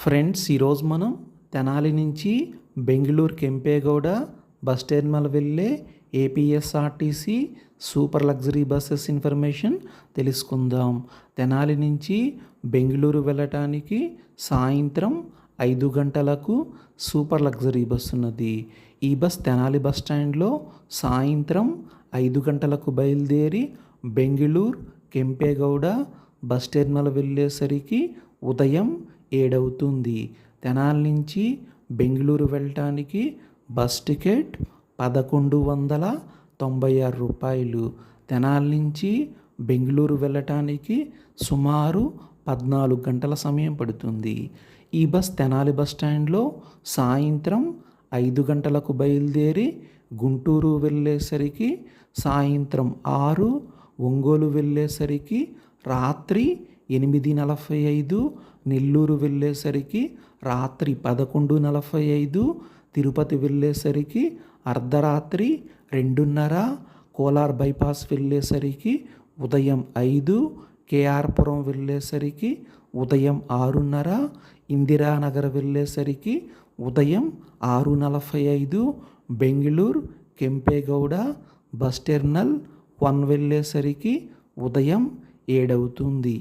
Friends, ఈరోజు మనం తెనాలి నుంచి బెంగళూరు కెంపేగౌడ బస్ టెర్మినల్ వెళ్ళే APSRTC super luxury buses information తెలుసుకుందాం. తెనాలి నుంచి బెంగళూరు వెళ్ళటానికి సాయంత్రం 5 గంటలకు సూపర్ లగ్జరీ బస్ ఉన్నది. ఈ బస్ తెనాలి బస్ స్టాండ్లో సాయంత్రం 5 గంటలకు బయలుదేరి బెంగళూరు కెంపేగౌడ బస్ టెర్మినల్ వెళ్ళేసరికి ఉదయం 7 అవుతుంది. తెనాలి నుంచి బెంగళూరు వెళ్ళటానికి బస్ టికెట్ 1196 రూపాయలు. తెనాలి నుంచి బెంగళూరు వెళ్ళటానికి సుమారు 14 గంటల సమయం పడుతుంది. ఈ బస్ తెనాలి బస్ స్టాండ్లో సాయంత్రం 5 గంటలకు బయలుదేరి గుంటూరు వెళ్ళేసరికి సాయంత్రం 6, ఒంగోలు వెళ్ళేసరికి రాత్రి 8:45, నెల్లూరు వెళ్ళేసరికి రాత్రి 11:45, తిరుపతి వెళ్ళేసరికి అర్ధరాత్రి 2:30, కోలార్ బైపాస్ వెళ్ళేసరికి ఉదయం 5, కేఆర్పురం వెళ్ళేసరికి ఉదయం 6:30, ఇందిరానగర్ వెళ్ళేసరికి ఉదయం 6:45, బెంగళూరు కెంపేగౌడ బస్ టెర్మినల్ 1 వెళ్ళేసరికి ఉదయం 7 అవుతుంది.